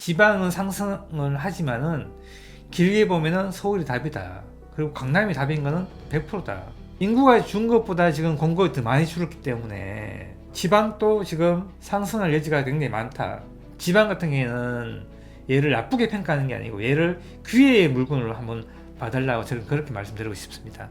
지방은 상승을 하지만은 길게 보면은 서울이 답이다. 그리고 강남이 답인 거는 100%다. 인구가 준 것보다 지금 공급이 더 많이 줄었기 때문에 지방도 지금 상승할 여지가 굉장히 많다. 지방 같은 경우에는 얘를 나쁘게 평가하는 게 아니고 얘를 기회의 물건으로 한번 봐달라고 저는 그렇게 말씀드리고 싶습니다.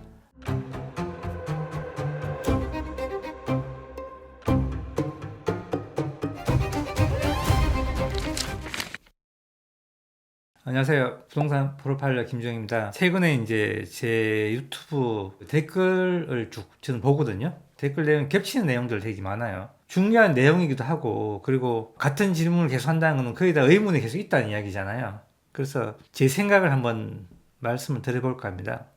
안녕하세요. 부동산 프로파일러 김주영입니다. 최근에 이제 제 유튜브 댓글을 쭉 저는 보거든요. 댓글 내용 겹치는 내용들 되게 많아요. 중요한 내용이기도 하고, 그리고 같은 질문을 계속 한다는 것은 거기다 의문이 계속 있다는 이야기잖아요. 그래서 제 생각을 한번 말씀을 드려볼까 합니다.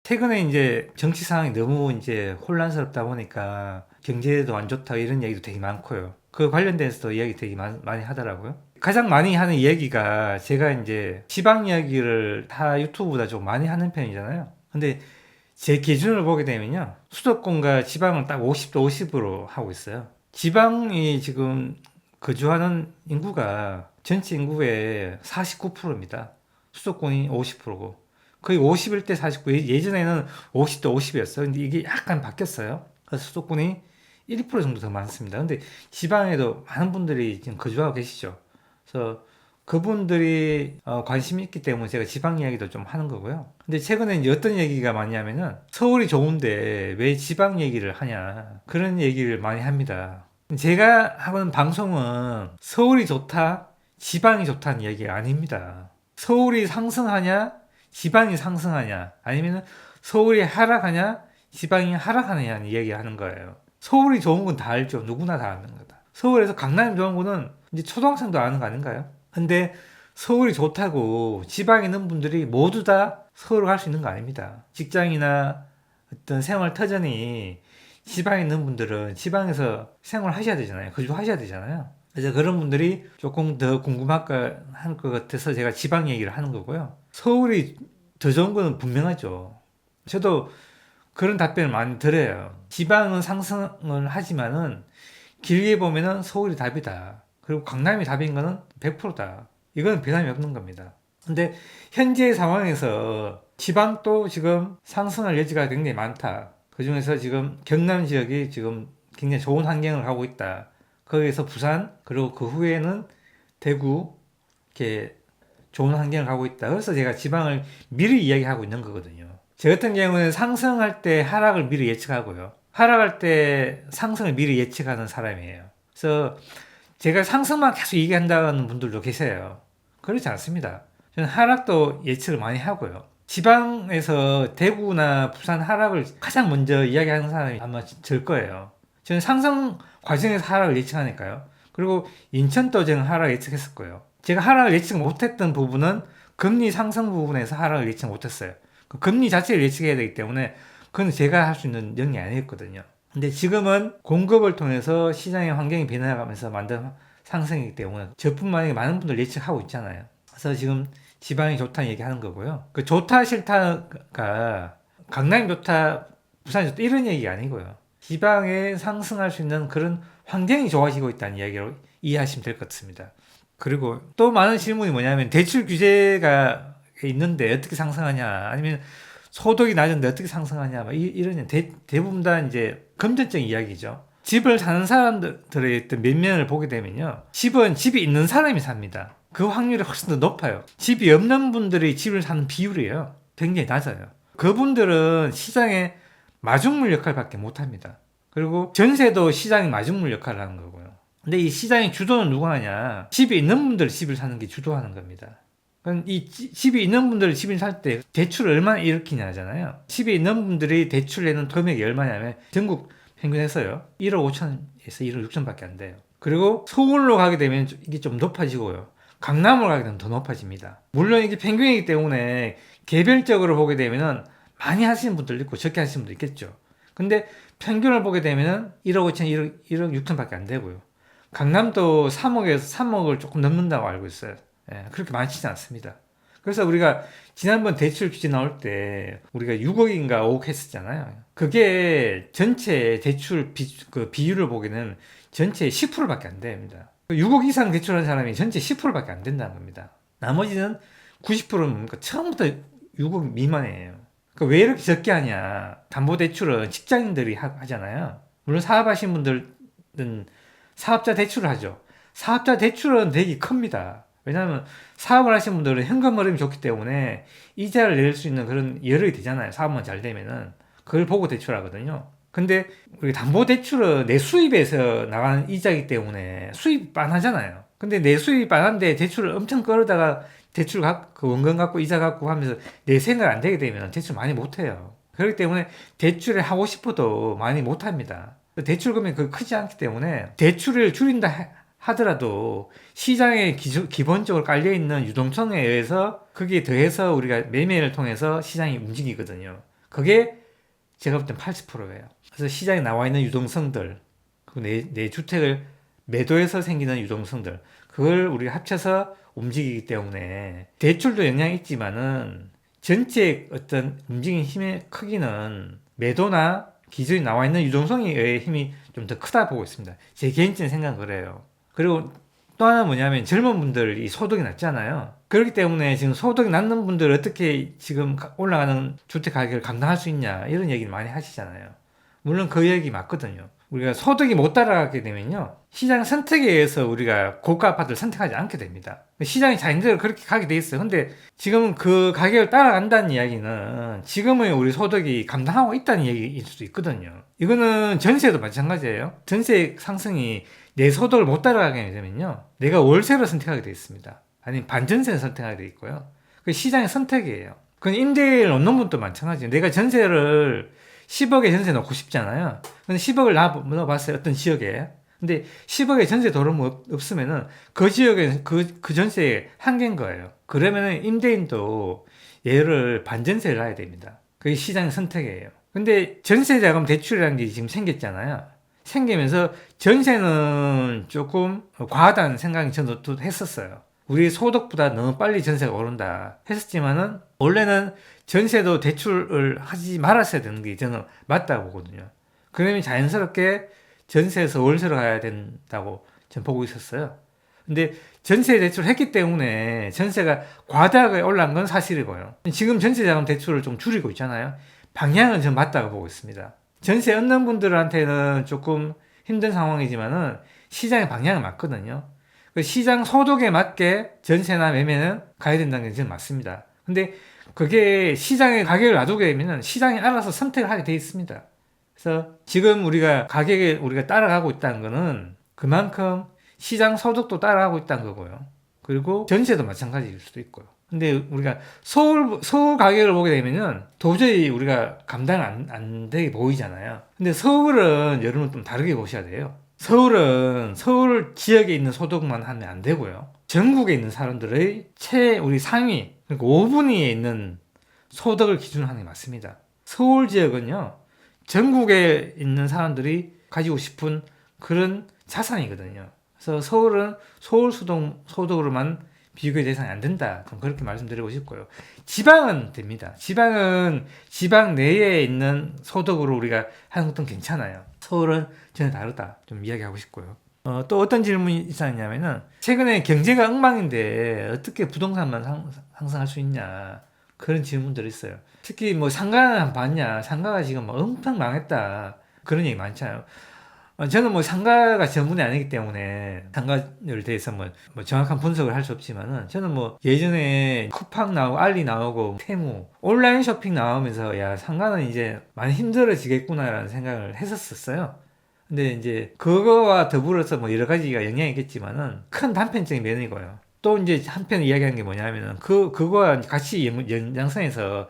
최근에 이제 정치 상황이 너무 이제 혼란스럽다 보니까 경제도 안 좋다 이런 얘기도 되게 많고요. 그 관련돼서도 이야기 되게 많이 하더라고요. 가장 많이 하는 이야기가 제가 이제 지방 이야기를 다 유튜브보다 좀 많이 하는 편이잖아요. 근데 제 기준을 보게 되면요. 수도권과 지방은 딱 50대 50으로 하고 있어요. 지방이 지금 거주하는 인구가 전체 인구의 49%입니다. 수도권이 50%고. 거의 51대 49. 예전에는 50대 50이었어요. 근데 이게 약간 바뀌었어요. 그래서 수도권이 1% 정도 더 많습니다. 근데 지방에도 많은 분들이 지금 거주하고 계시죠. 그래서 그분들이 관심이 있기 때문에 제가 지방 이야기도 좀 하는 거고요. 근데 최근에 이제 어떤 얘기가 많이 하면은 서울이 좋은데 왜 지방 얘기를 하냐. 그런 얘기를 많이 합니다. 제가 하는 방송은 서울이 좋다, 지방이 좋다는 얘기가 아닙니다. 서울이 상승하냐, 지방이 상승하냐, 아니면 서울이 하락하냐, 지방이 하락하느냐는 얘기하는 거예요. 서울이 좋은 건 다 알죠. 누구나 다 아는 거다. 서울에서 강남이 좋은 거는 이제 초등학생도 아는 거 아닌가요? 근데 서울이 좋다고 지방에 있는 분들이 모두 다 서울을 갈 수 있는 거 아닙니다. 직장이나 어떤 생활 터전이 지방에 있는 분들은 지방에서 생활하셔야 되잖아요. 거주하셔야 되잖아요. 그래서 그런 분들이 조금 더 궁금할 것 같아서 제가 지방 얘기를 하는 거고요. 서울이 더 좋은 거는 분명하죠. 저도 그런 답변을 많이 드려요. 지방은 상승을 하지만은 길게 보면은 서울이 답이다. 그리고 강남이 답인 거는 100%다. 이건 변함이 없는 겁니다. 근데 현재 상황에서 지방도 지금 상승할 여지가 굉장히 많다. 그 중에서 지금 경남 지역이 지금 굉장히 좋은 환경을 하고 있다. 거기에서 부산, 그리고 그 후에는 대구, 이렇게 좋은 환경을 가고 있다. 그래서 제가 지방을 미리 이야기하고 있는 거거든요. 저 같은 경우는 상승할 때 하락을 미리 예측하고요. 하락할 때 상승을 미리 예측하는 사람이에요. 그래서 제가 상승만 계속 얘기한다는 분들도 계세요. 그렇지 않습니다. 저는 하락도 예측을 많이 하고요. 지방에서 대구나 부산 하락을 가장 먼저 이야기하는 사람이 아마 절 거예요. 저는 상승 과정에서 하락을 예측하니까요. 그리고 인천도 저는 하락 예측했을 거예요. 제가 하락을 예측 못했던 부분은 금리 상승 부분에서 하락을 예측 못했어요. 그 금리 자체를 예측해야 되기 때문에 그건 제가 할 수 있는 영역이 아니었거든요. 근데 지금은 공급을 통해서 시장의 환경이 변해가면서 만든 상승이기 때문에 저뿐만 아니라 많은 분들 예측하고 있잖아요. 그래서 지금 지방이 좋다는 얘기하는 거고요. 그 좋다 싫다가 강남이 좋다, 부산이 좋다 이런 얘기가 아니고요. 지방에 상승할 수 있는 그런 환경이 좋아지고 있다는 이야기로 이해하시면 될 것 같습니다. 그리고 또 많은 질문이 뭐냐면 대출 규제가 있는데 어떻게 상승하냐, 아니면 소득이 낮은데 어떻게 상승하냐, 이런 대부분 다 이제 금전적 이야기죠. 집을 사는 사람들의 어떤 면면을 보게 되면요, 집은 집이 있는 사람이 삽니다. 그 확률이 훨씬 더 높아요. 집이 없는 분들이 집을 사는 비율이에요. 굉장히 낮아요. 그분들은 시장의 마중물 역할밖에 못합니다. 그리고 전세도 시장의 마중물 역할을 하는 거고요. 근데 이 시장의 주도는 누가 하냐? 집이 있는 분들이 집을 사는 게 주도하는 겁니다. 그럼 이 집이 있는 분들이 집을 살 때 대출을 얼마나 일으키냐잖아요. 집이 있는 분들이 대출 내는 금액이 얼마냐면 전국 평균에서요, 1억 5천에서 1억 6천밖에 안 돼요. 그리고 서울로 가게 되면 이게 좀 높아지고요. 강남으로 가게 되면 더 높아집니다. 물론 이게 평균이기 때문에 개별적으로 보게 되면은 많이 하시는 분들도 있고 적게 하시는 분도 있겠죠. 근데 평균을 보게 되면은 1억 5천, 1억 6천밖에 안 되고요. 강남도 3억에서 3억을 조금 넘는다고 알고 있어요. 예, 그렇게 많지는 않습니다. 그래서 우리가 지난번 대출 규제 나올 때 우리가 6억인가 5억 했었잖아요. 그게 전체 대출 비율을 보기에는 전체의 10%밖에 안 됩니다. 6억 이상 대출한 사람이 전체 10%밖에 안 된다는 겁니다. 나머지는 90%는 처음부터 6억 미만이에요. 왜 이렇게 적게 하냐? 담보대출은 직장인들이 하잖아요. 물론 사업하신 분들은 사업자 대출을 하죠. 사업자 대출은 되게 큽니다. 왜냐하면 사업을 하시는 분들은 현금 흐름이 좋기 때문에 이자를 낼 수 있는 그런 여력이 되잖아요. 사업만 잘 되면은. 그걸 보고 대출하거든요. 근데 우리 담보대출은 내 수입에서 나가는 이자이기 때문에 수입 빤하잖아요. 근데 내 수입이 빤한데 대출을 엄청 끌어다가 대출 그 원금 갖고 이자 갖고 하면서 내 생활 안 되게 되면 대출 많이 못 해요. 그렇기 때문에 대출을 하고 싶어도 많이 못 합니다. 대출 금액이 크지 않기 때문에 대출을 줄인다 하더라도 시장에 기본적으로 깔려있는 유동성에 의해서 거기에 더해서 우리가 매매를 통해서 시장이 움직이거든요. 그게 제가 볼 땐 80%예요. 그래서 시장에 나와 있는 유동성들, 내 주택을 매도해서 생기는 유동성들, 그걸 우리가 합쳐서 움직이기 때문에 대출도 영향이 있지만은 전체 어떤 움직이는 힘의 크기는 매도나 기존에 나와 있는 유동성의 힘이 좀 더 크다 보고 있습니다. 제 개인적인 생각은 그래요. 그리고 또 하나 뭐냐면 젊은 분들이 소득이 낮잖아요. 그렇기 때문에 지금 소득이 낮는 분들 어떻게 지금 올라가는 주택 가격을 감당할 수 있냐 이런 얘기를 많이 하시잖아요. 물론 그 얘기 맞거든요. 우리가 소득이 못 따라가게 되면요. 시장 선택에 의해서 우리가 고가 아파트를 선택하지 않게 됩니다. 시장이 자연대로 그렇게 가게 돼 있어요. 근데 지금 그 가격을 따라간다는 이야기는 지금의 우리 소득이 감당하고 있다는 얘기일 수도 있거든요. 이거는 전세도 마찬가지예요. 전세 상승이 내 소득을 못 따라가게 되면요. 내가 월세로 선택하게 돼 있습니다. 아니면 반전세를 선택하게 돼 있고요. 그 시장의 선택이에요. 그건 임대를 놓는 분도 마찬가지예요. 내가 전세를 10억에 전세 넣고 싶잖아요. 근데 10억을 넣어봤어요. 어떤 지역에. 근데 10억에 전세 도로가 없으면은 그 지역에 그 전세에 한계인 거예요. 그러면은 임대인도 얘를 반전세를 놔야 됩니다. 그게 시장의 선택이에요. 근데 전세자금 대출이라는 게 지금 생겼잖아요. 생기면서 전세는 조금 과하다는 생각이 저도 또 했었어요. 우리 소득보다 너무 빨리 전세가 오른다 했었지만은 원래는 전세도 대출을 하지 말았어야 되는 게 저는 맞다고 보거든요. 그러면 자연스럽게 전세에서 월세로 가야 된다고 저는 보고 있었어요. 근데 전세 대출을 했기 때문에 전세가 과다하게 올라간 건 사실이고요. 지금 전세자금 대출을 좀 줄이고 있잖아요. 방향은 전 맞다고 보고 있습니다. 전세 얻는 분들한테는 조금 힘든 상황이지만은 시장의 방향은 맞거든요. 그 시장 소득에 맞게 전세나 매매는 가야 된다는 게 저는 맞습니다. 근데 그게 시장의 가격을 놔두게 되면 시장이 알아서 선택을 하게 돼 있습니다. 그래서 지금 우리가 가격에 우리가 따라가고 있다는 거는 그만큼 시장 소득도 따라가고 있다는 거고요. 그리고 전세도 마찬가지일 수도 있고요. 근데 우리가 서울 가격을 보게 되면은 도저히 우리가 감당 안 되게 보이잖아요. 근데 서울은 여러분 좀 다르게 보셔야 돼요. 서울은 서울 지역에 있는 소득만 하면 안 되고요. 전국에 있는 사람들의 우리 상위, 그러니까 5분위에 있는 소득을 기준으로 하는 게 맞습니다. 서울 지역은요, 전국에 있는 사람들이 가지고 싶은 그런 자산이거든요. 그래서 서울은 서울 소득으로만 비교의 대상이 안 된다. 좀 그렇게 말씀드리고 싶고요. 지방은 됩니다. 지방은 지방 내에 있는 소득으로 우리가 하는 것도 괜찮아요. 서울은 전혀 다르다. 좀 이야기하고 싶고요. 또 어떤 질문이 있었냐면은 최근에 경제가 엉망인데 어떻게 부동산만 상승할 수 있냐 그런 질문들이 있어요. 특히 뭐 상가는 봤냐? 상가가 지금 뭐 엄청 망했다. 그런 얘기 많잖아요. 저는 뭐 상가가 전문이 아니기 때문에 상가에 대해서 뭐 정확한 분석을 할 수 없지만은 저는 뭐 예전에 쿠팡 나오고 알리 나오고 테무 온라인 쇼핑 나오면서 야 상가는 이제 많이 힘들어지겠구나라는 생각을 했었어요. 근데 이제 그거와 더불어서 뭐 여러 가지가 영향이 있겠지만은 큰 단편적인 면이고요. 또 이제 한편 이야기하는 게 뭐냐면은 그거와 같이 연장선에서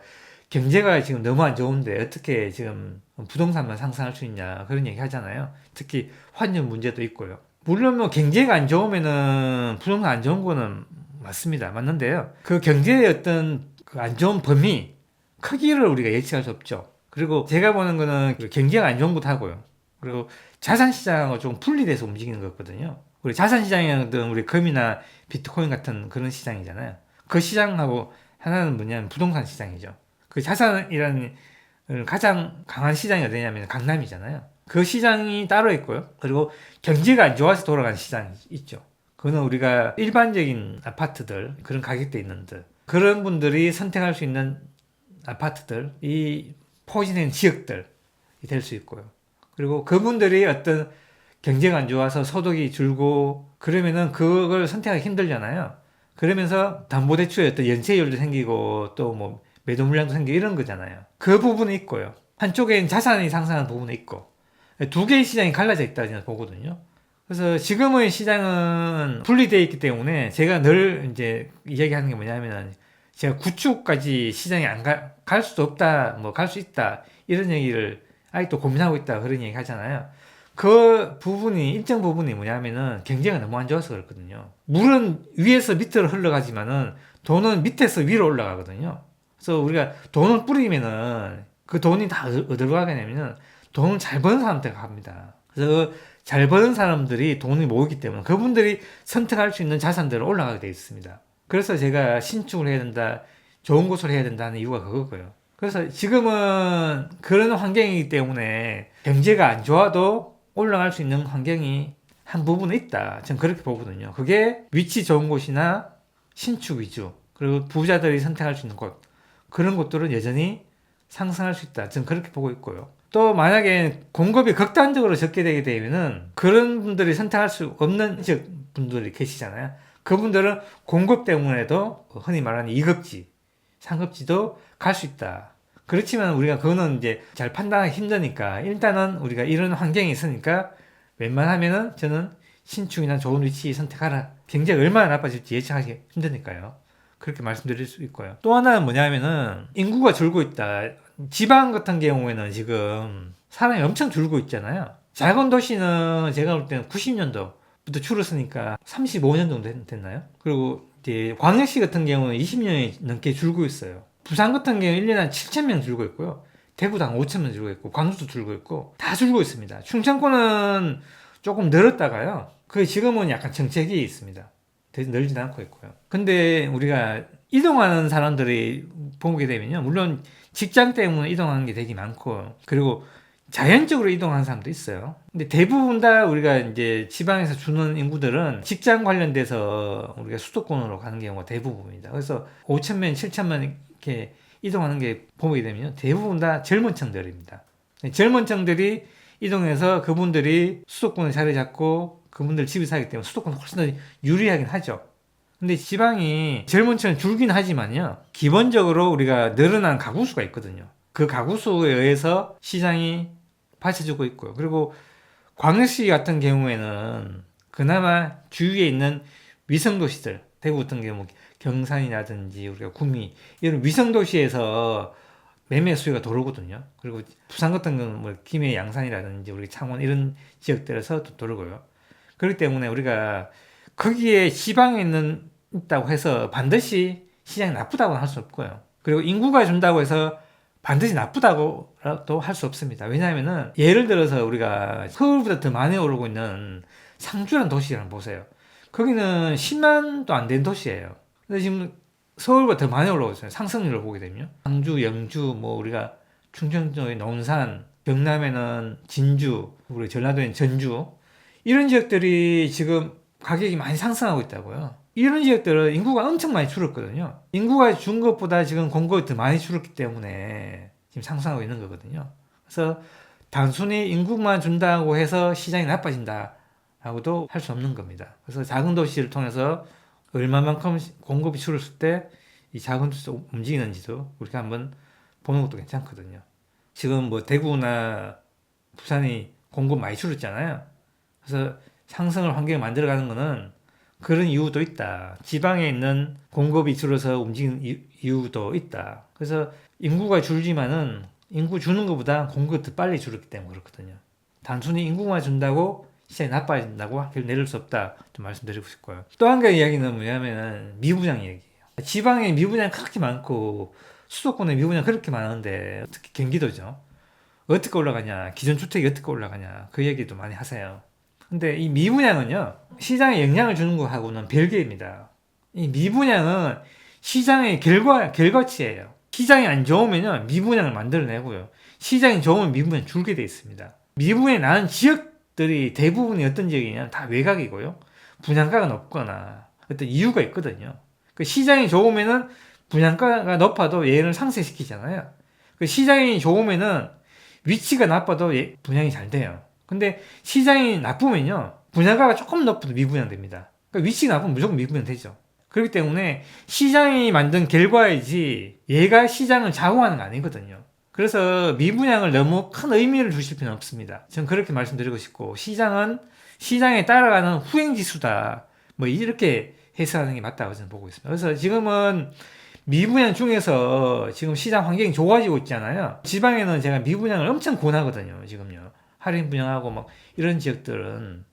경제가 지금 너무 안 좋은데 어떻게 지금 부동산만 상승할 수 있냐 그런 얘기 하잖아요. 특히 환율 문제도 있고요. 물론 뭐 경제가 안 좋으면은 부동산 안 좋은 거는 맞습니다. 맞는데요. 그 경제의 어떤 그 안 좋은 범위, 크기를 우리가 예측할 수 없죠. 그리고 제가 보는 거는 경제가 안 좋은 것도 하고요. 그리고 자산시장하고 좀 분리돼서 움직이는 거거든요. 우리 자산시장이든 우리 금이나 비트코인 같은 그런 시장이잖아요. 그 시장하고 하나는 뭐냐면 부동산 시장이죠. 그 자산이라는 가장 강한 시장이 어디냐면 강남이잖아요. 그 시장이 따로 있고요. 그리고 경제가 안 좋아서 돌아가는 시장이 있죠. 그거는 우리가 일반적인 아파트들, 그런 가격대 있는데 그런 분들이 선택할 수 있는 아파트들, 이 포진된 지역들이 될 수 있고요. 그리고 그분들이 어떤 경제가 안 좋아서 소득이 줄고 그러면은 그걸 선택하기 힘들잖아요. 그러면서 담보대출에 어떤 연체율도 생기고 또 뭐 매도 물량도 생기고 이런 거잖아요. 그 부분이 있고요. 한쪽엔 자산이 상승하는 부분이 있고 두 개의 시장이 갈라져 있다 저는 보거든요. 그래서 지금의 시장은 분리되어 있기 때문에 제가 늘 이제 이야기하는 게 뭐냐면은 제가 구축까지 시장에 안 갈 수도 없다, 뭐 갈 수 있다 이런 얘기를 아직도 고민하고 있다 그런 얘기 하잖아요. 그 부분이 일정 부분이 뭐냐면은 경제가 너무 안 좋아서 그렇거든요. 물은 위에서 밑으로 흘러가지만은 돈은 밑에서 위로 올라가거든요. 그래서 우리가 돈을 뿌리면은 그 돈이 다 어디로 가게 되면은 돈을 잘 버는 사람한테 갑니다. 그래서 잘 버는 사람들이 돈이 모이기 때문에 그분들이 선택할 수 있는 자산들은 올라가게 되어 있습니다. 그래서 제가 신축을 해야 된다, 좋은 곳을 해야 된다는 이유가 그거고요. 그래서 지금은 그런 환경이기 때문에 경제가 안 좋아도 올라갈 수 있는 환경이 한 부분은 있다. 저는 그렇게 보거든요. 그게 위치 좋은 곳이나 신축 위주, 그리고 부자들이 선택할 수 있는 곳, 그런 곳들은 여전히 상승할 수 있다. 저는 그렇게 보고 있고요. 또 만약에 공급이 극단적으로 적게 되게 되면은 그런 분들이 선택할 수 없는 분들이 계시잖아요. 그분들은 공급 때문에도 흔히 말하는 2급지, 3급지도 갈 수 있다. 그렇지만 우리가 그거는 이제 잘 판단하기 힘드니까 일단은 우리가 이런 환경이 있으니까 웬만하면은 저는 신축이나 좋은 위치 선택하라. 경제가 얼마나 나빠질지 예측하기 힘드니까요. 그렇게 말씀드릴 수 있고요. 또 하나는 뭐냐면은 인구가 줄고 있다. 지방 같은 경우에는 지금 사람이 엄청 줄고 있잖아요. 작은 도시는 제가 볼 때는 90년도부터 줄었으니까 35년 정도 됐나요? 그리고 이제 광역시 같은 경우는 20년이 넘게 줄고 있어요. 부산 같은 경우는 1년에 한 7,000명 줄고 있고요. 대구도 한 5,000명 줄고 있고, 광주도 줄고 있고, 다 줄고 있습니다. 충청권은 조금 늘었다가요. 그 지금은 약간 정책이 있습니다. 늘지는 않고 있고요. 근데 우리가 이동하는 사람들이 보게 되면요. 물론 직장 때문에 이동하는 게 되게 많고, 그리고 자연적으로 이동하는 사람도 있어요. 근데 대부분 다 우리가 이제 지방에서 주는 인구들은 직장 관련돼서 우리가 수도권으로 가는 경우가 대부분입니다. 그래서 5,000명, 7,000명 이렇게 이동하는 게 보게 되면 대부분 다 젊은 층들입니다. 젊은 층들이 이동해서 그분들이 수도권에 자리 잡고 그분들 집에 살기 때문에 수도권은 훨씬 더 유리하긴 하죠. 근데 지방이 젊은 층은 줄긴 하지만요. 기본적으로 우리가 늘어난 가구 수가 있거든요. 그 가구 수에 의해서 시장이 받쳐주고 있고요. 그리고 광역시 같은 경우에는 그나마 주위에 있는 위성도시들, 대구 같은 경우 경산이라든지 우리가 구미 이런 위성도시에서 매매 수요가 들어오거든요. 그리고 부산 같은 경우는 뭐 김해 양산이라든지 우리 창원 이런 지역들에서 또 들어오고요. 그렇기 때문에 우리가 거기에 지방에 있다고 해서 반드시 시장이 나쁘다고는 할 수 없고요. 그리고 인구가 준다고 해서 반드시 나쁘다고도 할 수 없습니다. 왜냐하면은 예를 들어서 우리가 서울보다 더 많이 오르고 있는 상주라는 도시를 보세요. 거기는 10만도 안 된 도시예요. 근데 지금 서울보다 더 많이 올라오고 있어요. 상승률을 보게 되면 상주, 영주, 뭐 우리가 충청도의 논산, 경남에는 진주, 우리 전라도에는 전주 이런 지역들이 지금 가격이 많이 상승하고 있다고요. 이런 지역들은 인구가 엄청 많이 줄었거든요. 인구가 준 것보다 지금 공급이 더 많이 줄었기 때문에 지금 상승하고 있는 거거든요. 그래서 단순히 인구만 준다고 해서 시장이 나빠진다라고도 할 수 없는 겁니다. 그래서 작은 도시를 통해서 얼마만큼 공급이 줄었을 때 이 작은 도시가 움직이는지도 우리가 한번 보는 것도 괜찮거든요. 지금 뭐 대구나 부산이 공급 많이 줄었잖아요. 그래서 상승을 환경을 만들어가는 거는 그런 이유도 있다. 지방에 있는 공급이 줄어서 움직이는 이유도 있다. 그래서 인구가 줄지만은 인구 주는 것보다 공급이 더 빨리 줄었기 때문에 그렇거든요. 단순히 인구만 준다고 시장이 나빠진다고 내릴 수 없다. 좀 말씀드리고 싶고요. 또 한 가지 이야기는 뭐냐면은 미분양 얘기예요. 지방에 미분양 그렇게 많고 수도권에 미분양 그렇게 많은데 특히 경기도죠. 어떻게 올라가냐, 기존 주택이 어떻게 올라가냐 그 얘기도 많이 하세요. 근데 이 미분양은요 시장에 영향을 주는 거하고는 별개입니다. 이 미분양은 시장의 결과치예요. 시장이 안 좋으면요 미분양을 만들어내고요. 시장이 좋으면 미분양 줄게 돼 있습니다. 미분양이 나는 지역들이 대부분이 어떤 지역이냐면 다 외곽이고요. 분양가가 높거나 어떤 이유가 있거든요. 그 시장이 좋으면은 분양가가 높아도 얘를 상쇄시키잖아요. 그 시장이 좋으면은 위치가 나빠도 분양이 잘 돼요. 근데 시장이 나쁘면요, 분양가가 조금 높아도 미분양됩니다. 그러니까 위치가 나쁘면 무조건 미분양되죠. 그렇기 때문에 시장이 만든 결과이지 얘가 시장을 좌우하는 거 아니거든요. 그래서 미분양을 너무 큰 의미를 두실 필요는 없습니다. 저는 그렇게 말씀드리고 싶고, 시장은 시장에 따라가는 후행지수다, 뭐 이렇게 해석하는 게 맞다고 저는 보고 있습니다. 그래서 지금은 미분양 중에서 지금 시장 환경이 좋아지고 있잖아요. 지방에는 제가 미분양을 엄청 권하거든요. 지금요. 할인 분양하고 막 이런 지역들은.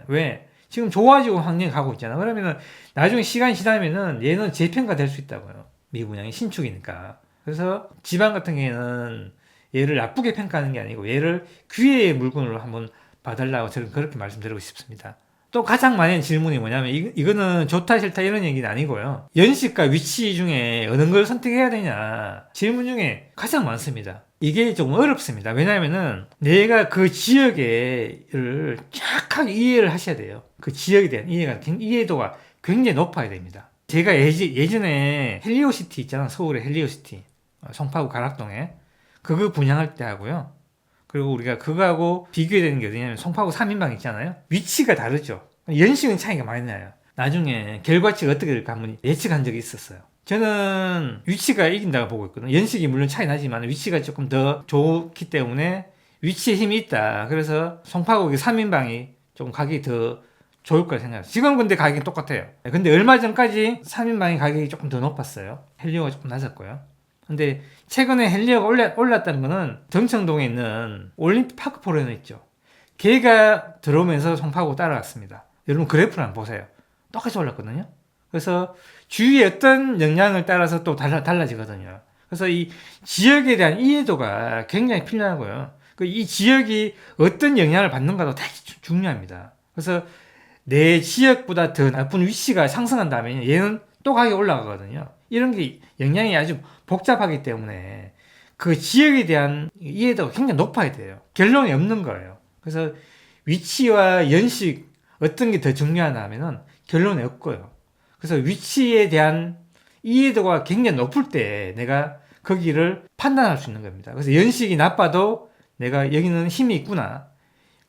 왜? 지금 좋아지고 환경이 가고 있잖아. 그러면은 나중에 시간이 지나면은 얘는 재평가 될 수 있다고요. 미분양이 신축이니까. 그래서 지방 같은 경우에는 얘를 나쁘게 평가하는 게 아니고 얘를 기회의 물건으로 한번 봐달라고 저는 그렇게 말씀드리고 싶습니다. 또 가장 많은 질문이 뭐냐면 이거는 좋다 싫다 이런 얘기는 아니고요. 연식과 위치 중에 어느 걸 선택해야 되냐 질문 중에 가장 많습니다. 이게 좀 어렵습니다. 왜냐하면은 내가 그 지역에를 정확하게 이해를 하셔야 돼요. 그 지역에 대한 이해도가 굉장히 높아야 됩니다. 제가 예전에 헬리오시티 있잖아. 서울의 헬리오시티 송파구 가락동에 그거 분양할 때 하고요. 그리고 우리가 그거하고 비교되는 게 어디냐면 송파구 3인방 있잖아요. 위치가 다르죠. 연식은 차이가 많이 나요. 나중에 결과치가 어떻게 될까 한번 예측한 적이 있었어요. 저는 위치가 이긴다고 보고 있거든요. 연식이 물론 차이 나지만 위치가 조금 더 좋기 때문에 위치에 힘이 있다. 그래서 송파구 3인방이 조금 가격이 더 좋을 거라 생각해요. 지금 근데 가격이 똑같아요. 근데 얼마 전까지 3인방의 가격이 조금 더 높았어요. 헬리오가 조금 낮았고요. 근데 최근에 헬리오가 올랐다는 거는 정청동에 있는 올림픽 파크포레노 있죠. 걔가 들어오면서 송파구 따라갔습니다. 여러분 그래프를 한번 보세요. 똑같이 올랐거든요. 그래서 주위의 어떤 영향을 따라서 또 달라지거든요. 그래서 이 지역에 대한 이해도가 굉장히 필요하고요. 이 지역이 어떤 영향을 받는가도 되게 중요합니다. 그래서 내 지역보다 더 나쁜 위치가 상승한다면 얘는 또 가격이 올라가거든요. 이런 게 영향이 아주 복잡하기 때문에 그 지역에 대한 이해도가 굉장히 높아야 돼요. 결론이 없는 거예요. 그래서 위치와 연식 어떤 게 더 중요하냐 하면은 결론이 없고요. 그래서 위치에 대한 이해도가 굉장히 높을 때 내가 거기를 판단할 수 있는 겁니다. 그래서 연식이 나빠도 내가 여기는 힘이 있구나.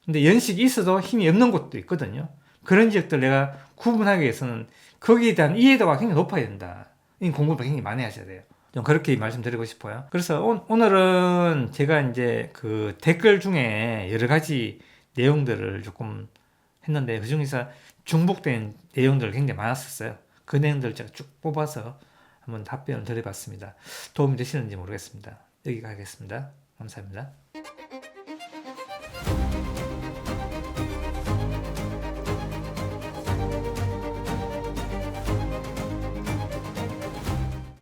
근데 연식이 있어도 힘이 없는 곳도 있거든요. 그런 지역들 내가 구분하기 위해서는 거기에 대한 이해도가 굉장히 높아야 된다. 이 공부를 굉장히 많이 하셔야 돼요. 좀 그렇게 말씀드리고 싶어요. 그래서 오늘은 제가 이제 그 댓글 중에 여러 가지 내용들을 조금 했는데 그 중에서 중복된 내용들 굉장히 많았었어요. 그 내용들을 제가 쭉 뽑아서 한번 답변을 드려봤습니다. 도움이 되시는지 모르겠습니다. 여기가 하겠습니다. 감사합니다.